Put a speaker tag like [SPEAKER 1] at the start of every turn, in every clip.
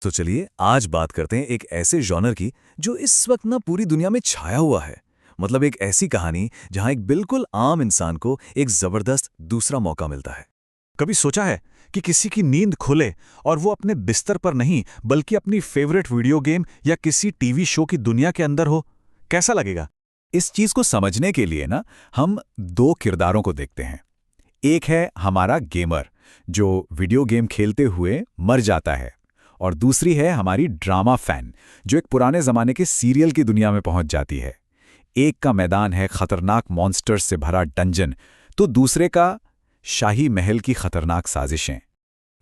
[SPEAKER 1] तो चलिए आज बात करते हैं एक ऐसे जॉनर की जो इस वक्त ना पूरी दुनिया में छाया हुआ है। मतलब एक ऐसी कहानी जहां एक बिल्कुल आम इंसान को एक जबरदस्त दूसरा मौका मिलता है।
[SPEAKER 2] कभी सोचा है कि किसी की नींद खुले और वो अपने बिस्तर पर नहीं बल्कि अपनी फेवरेट वीडियो गेम या किसी टीवी शो की दुनिया के अंदर हो? कैसा लगेगा?
[SPEAKER 1] इस चीज को समझने के लिए ना हम दो किरदारों को देखते हैं। एक है हमारा गेमर जो वीडियो गेम खेलते हुए मर जाता है, और दूसरी है हमारी ड्रामा फैन जो एक पुराने जमाने के सीरियल की दुनिया में पहुंच जाती है। एक का मैदान है खतरनाक मॉन्स्टर्स से भरा डंजन, तो दूसरे का शाही महल की खतरनाक साजिशें।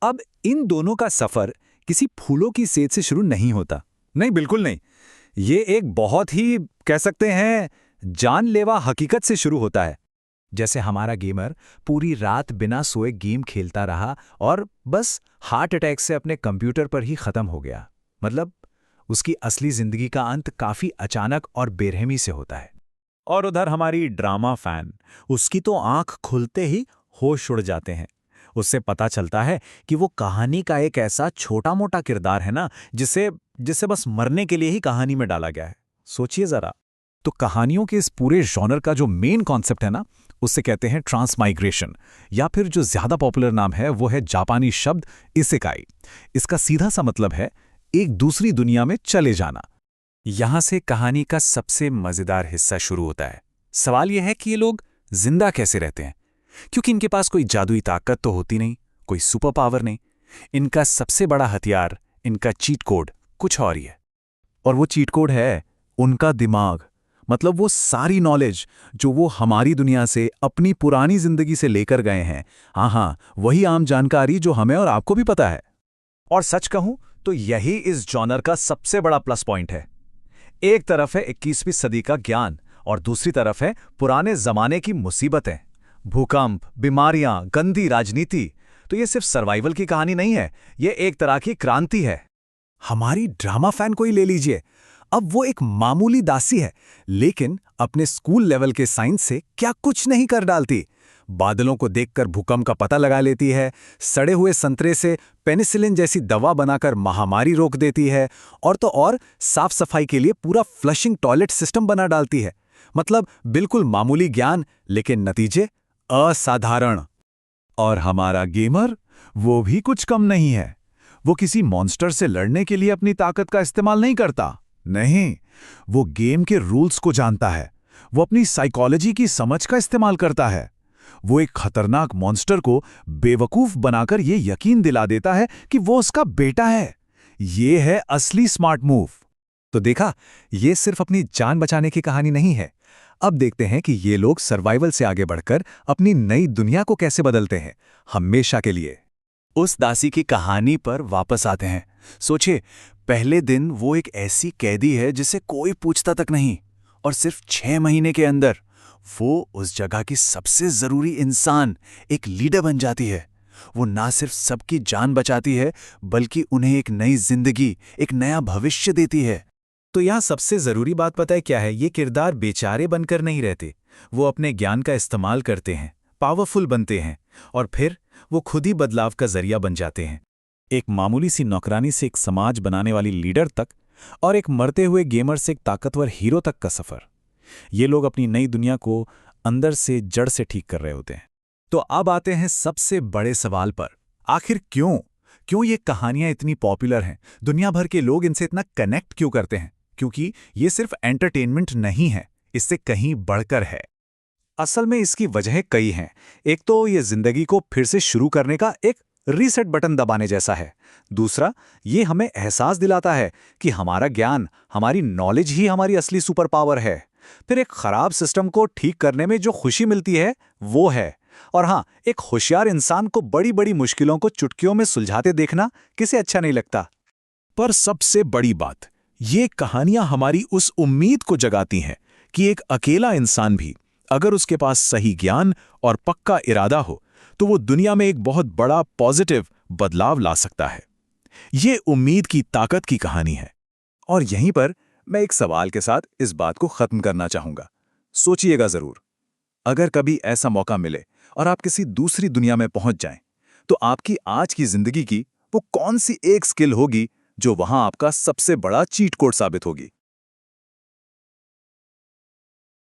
[SPEAKER 1] अब इन दोनों का सफर किसी फूलों की सेज से शुरू नहीं होता। नहीं, बिल्कुल नहीं। ये एक बहुत ही कह सकते हैं जानलेवा हकीकत से शुरू होता है। जैसे हमारा गेमर पूरी रात बिना सोए गेम खेलता रहा और बस हार्ट अटैक से अपने कंप्यूटर पर ही खत्म हो गया। मतलब उसकी असली जिंदगी का अंत काफी अचानक और बेरहमी से होता है।
[SPEAKER 2] और उधर हमारी ड्रामा फैन, उसकी तो आंख खुलते ही होश उड़ जाते हैं। उससे पता चलता है कि वो कहानी का एक ऐसा छोटा मोटा किरदार है ना, जिसे जिसे बस मरने के लिए ही कहानी में डाला गया है। सोचिए जरा।
[SPEAKER 1] तो कहानियों के इस पूरे जॉनर का जो मेन कॉन्सेप्ट है ना, उससे कहते हैं ट्रांसमाइग्रेशन, या फिर जो ज्यादा पॉपुलर नाम है वो है जापानी शब्द इसेकाई। इसका सीधा सा मतलब है एक दूसरी दुनिया में चले जाना। यहां से कहानी का सबसे मजेदार हिस्सा शुरू होता है। सवाल यह है कि ये लोग जिंदा कैसे रहते हैं, क्योंकि इनके पास कोई जादुई ताकत तो होती नहीं, कोई सुपर पावर नहीं। इनका सबसे बड़ा हथियार, इनका चीट कोड कुछ और ही है। और वो चीट कोड है उनका दिमाग। मतलब वो सारी नॉलेज जो वो हमारी दुनिया से अपनी पुरानी जिंदगी से लेकर गए हैं। हाँ, वही आम जानकारी जो हमें और आपको भी पता है।
[SPEAKER 2] और सच कहूं तो यही इस जॉनर का सबसे बड़ा प्लस पॉइंट है। एक तरफ है 21वीं सदी का ज्ञान और दूसरी तरफ है पुराने जमाने की मुसीबतें, भूकंप, बीमारियां, गंदी राजनीति। तो ये सिर्फ सर्वाइवल की कहानी नहीं है, ये एक तरह की क्रांति है।
[SPEAKER 1] हमारी ड्रामा फैन को ही ले लीजिए। अब वो एक मामूली दासी है, लेकिन अपने स्कूल लेवल के साइंस से क्या कुछ नहीं कर डालती। बादलों को देखकर भूकंप का पता लगा लेती है, सड़े हुए संतरे से पेनिसिलिन जैसी दवा बनाकर महामारी रोक देती है, और तो और साफ सफाई के लिए पूरा फ्लशिंग टॉयलेट सिस्टम बना डालती है। मतलब बिल्कुल मामूली ज्ञान, लेकिन नतीजे असाधारण। और हमारा गेमर वो भी कुछ कम नहीं है। वो किसी मॉन्स्टर से लड़ने के लिए अपनी ताकत का इस्तेमाल नहीं करता। नहीं, वो गेम के रूल्स को जानता है। वो अपनी साइकोलॉजी की समझ का इस्तेमाल करता है। वो एक खतरनाक मॉन्स्टर को बेवकूफ बनाकर ये यकीन दिला देता है कि वो उसका बेटा है। ये है असली स्मार्ट मूव। तो देखा, ये सिर्फ अपनी जान बचाने की कहानी नहीं है। अब देखते हैं कि ये लोग सर्वाइवल से आगे बढ़कर अपनी नई दुनिया को कैसे बदलते हैं, हमेशा के लिए। उस दासी की कहानी पर वापस आते हैं। सोचिए, पहले दिन वो एक ऐसी कैदी है जिसे कोई पूछता तक नहीं, और सिर्फ 6 महीने के अंदर वो उस जगह की सबसे जरूरी इंसान, एक लीडर बन जाती है। वो ना सिर्फ सबकी जान बचाती है, बल्कि उन्हें एक नई जिंदगी, एक नया भविष्य देती है। तो यहाँ सबसे जरूरी बात पता है क्या है? ये किरदार बेचारे बनकर नहीं रहते। वो अपने ज्ञान का इस्तेमाल करते हैं, पावरफुल बनते हैं, और फिर वो खुद ही बदलाव का जरिया बन जाते हैं। एक मामूली सी नौकरानी से एक समाज बनाने वाली लीडर तक, और एक मरते हुए गेमर से एक ताकतवर हीरो तक का सफर। ये लोग अपनी नई दुनिया को अंदर से जड़ से ठीक कर रहे होते हैं। तो अब आते हैं सबसे बड़े सवाल पर। आखिर क्यों ये कहानियां इतनी पॉपुलर हैं? दुनिया भर के लोग इनसे इतना कनेक्ट क्यों करते हैं? क्योंकि ये सिर्फ एंटरटेनमेंट नहीं है, इससे कहीं बढ़कर है। असल में इसकी वजह कई हैं। एक तो ये जिंदगी को फिर से शुरू करने का एक रीसेट बटन दबाने जैसा है। दूसरा, ये हमें एहसास दिलाता है कि हमारा ज्ञान, हमारी नॉलेज ही हमारी असली सुपर पावर है। फिर एक खराब सिस्टम को ठीक करने में जो खुशी मिलती है वो है। और हाँ, एक होशियार इंसान को बड़ी बड़ी मुश्किलों को चुटकियों में सुलझाते देखना किसे अच्छा नहीं लगता। पर सबसे बड़ी बात, ये कहानियां हमारी उस उम्मीद को जगाती हैं कि एक अकेला इंसान भी, अगर उसके पास सही ज्ञान और पक्का इरादा हो, तो वो दुनिया में एक बहुत बड़ा पॉजिटिव बदलाव ला सकता है। ये उम्मीद की ताकत की कहानी है। और यहीं पर मैं एक सवाल के साथ इस बात को खत्म करना चाहूंगा। सोचिएगा जरूर, अगर कभी ऐसा मौका मिले और आप किसी दूसरी दुनिया में पहुंच जाएं, तो आपकी आज की जिंदगी की वो कौन सी एक स्किल होगी
[SPEAKER 3] जो वहां आपका सबसे बड़ा चीट कोड साबित होगी।